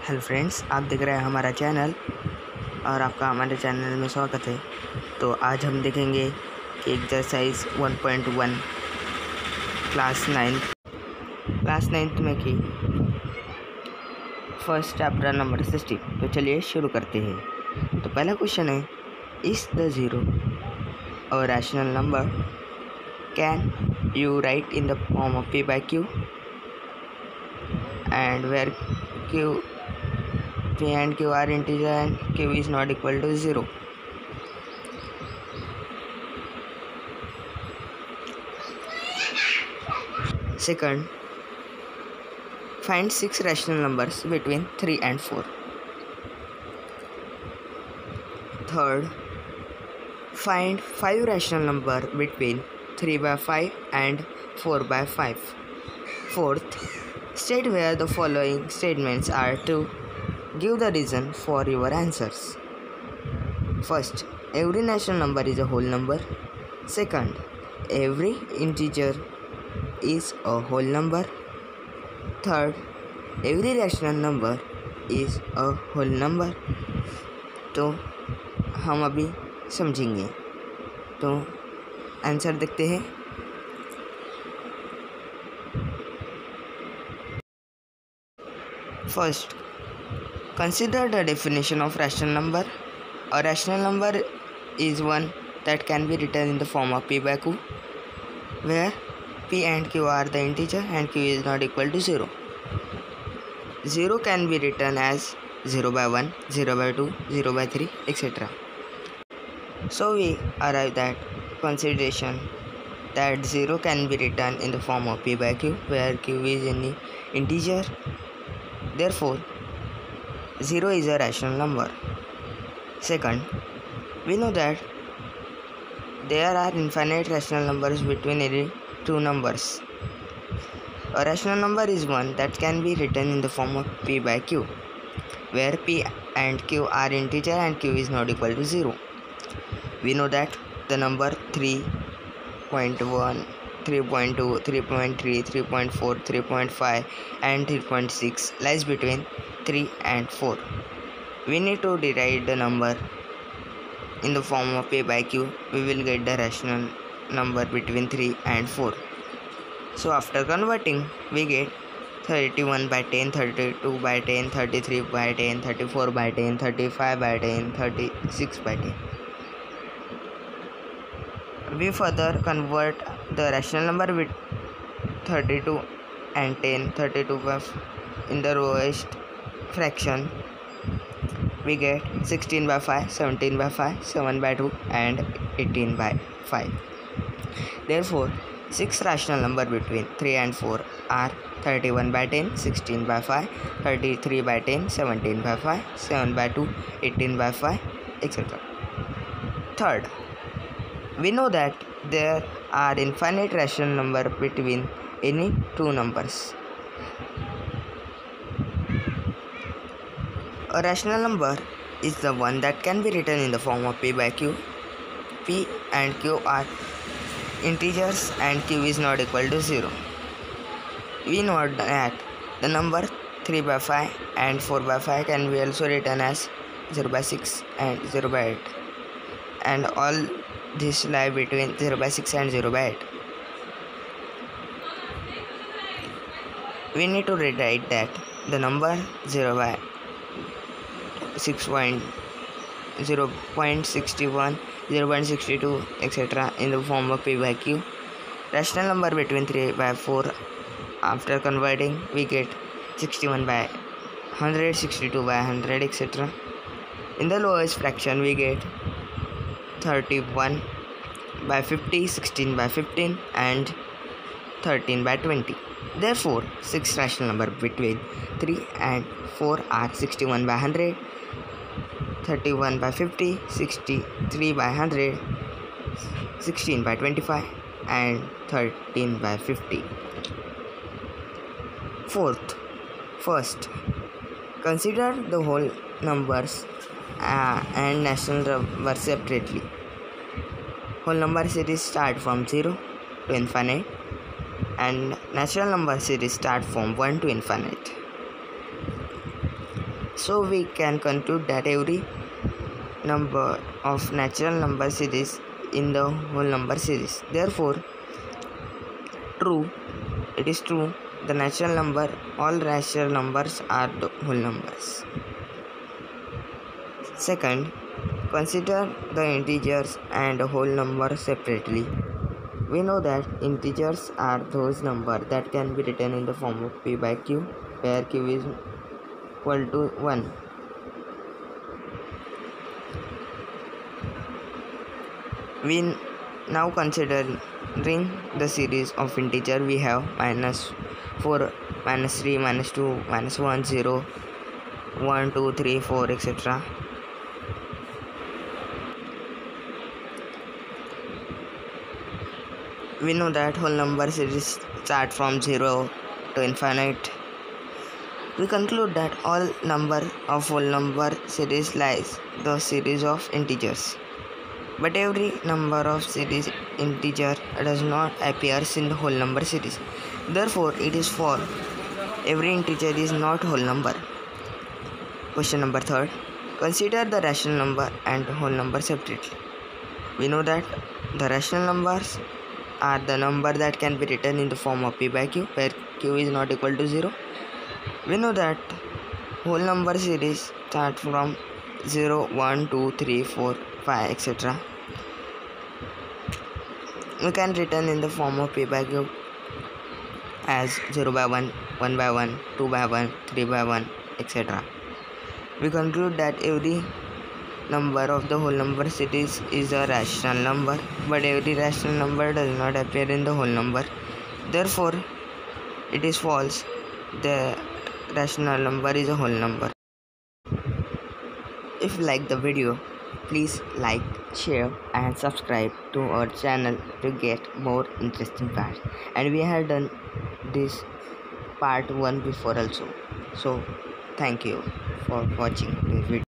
Hello friends, आप देख रहे हैं हमारा चैनल और आपका हमारे चैनल में स्वागत है। तो आज हम देखेंगे कि एक्सरसाइज 1.1 क्लास 9th में की फर्स्ट चैप्टर नंबर 60। तो चलिए शुरू करते हैं। तो पहला क्वेश्चन है, is the zero a rational number? Can you right in the form of p by q and where p and q are integer and q is not equal to 0. Second, find 6 rational numbers between 3 and 4. Third, find 5 rational numbers between 3 by 5 and 4 by 5. Fourth, state where the following statements are true. Give the reason for your answers. First, every natural number is a whole number. Second, every integer is a whole number. Third, every rational number is a whole number. तो हम अभी समझेंगे। तो answer देखते हैं। First, consider the definition of rational number. A rational number is one that can be written in the form of p by q, where p and q are the integer and q is not equal to 0. 0 can be written as 0 by 1, 0 by 2, 0 by 3, etc. So we arrive at consideration that 0 can be written in the form of p by q, where q is any integer. Therefore, 0 is a rational number. Second, we know that there are infinite rational numbers between any two numbers. A rational number is one that can be written in the form of p by q, where p and q are integer and q is not equal to 0. We know that the number 3.1, 3.2, 3.3, 3.4, 3.5 and 3.6 lies between 3 and 4. We need to derive the number in the form of p by q. We will get the rational number between 3 and 4. So after converting, we get 31 by 10, 32 by 10, 33 by 10, 34 by 10, 35 by 10, 36 by 10. We further convert the rational number with 32 and 10, 32 by in the lowest fraction. We get 16 by 5, 17 by 5, 7 by 2 and 18 by 5. Therefore, 6 rational numbers between 3 and 4 are 31 by 10, 16 by 5, 33 by 10, 17 by 5, 7 by 2, 18 by 5, etc. Third, we know that there are infinite rational numbers between any two numbers. A rational number is the one that can be written in the form of p by q. P and q are integers and q is not equal to 0. We know that the number 3 by 5 and 4 by 5 can be also written as 0 by 6 and 0 by 8, and all this lie between 0 by 6 and 0 by 8. We need to rewrite that the number 0 by 0.61, 0.62, etc. in the form of p by q. Rational number between 3 by 4. After converting, we get 61 by 100, 62 by 100, etc. In the lowest fraction, we get 31 by 50, 16 by 15 and 13 by 20. Therefore, 6 rational numbers between 3 and 4 are 61 by 100, 31 by 50, 63 by 100, 16 by 25 and 13 by 50. First, consider the whole numbers and natural numbers separately. Whole number series start from 0 to infinite and natural number series start from 1 to infinite. So we can conclude that every number of natural number series in the whole number series. Therefore, it is true, the natural number, all rational numbers are the whole numbers. Second, consider the integers and whole numbers separately. We know that integers are those numbers that can be written in the form of p by q, where q is equal to 1. We now considering the series of integer, we have -4, -3, -2, -1, 0, 1, 2, 3, 4, etc. We know that whole number series start from 0 to infinite. We conclude that all number of whole number series lies the series of integers. But every number of series integer does not appear in the whole number series. Therefore, it is false. Every integer is not whole number. Question number 3. Consider the rational number and whole number separately. We know that the rational numbers are the number that can be written in the form of p by q, where q is not equal to 0. We know that whole number series start from 0, 1, 2, 3, 4, 5, etc. We can written in the form of p by q as 0 by 1, 1 by 1, 2 by 1, 3 by 1, etc. We conclude that every number of the whole number series is a rational number, but every rational number does not appear in the whole number. Therefore, it is false. The rational number is a whole number. If you like the video, please like, share and subscribe to our channel to get more interesting facts. And we have done this part 1 before also. So thank you for watching this video.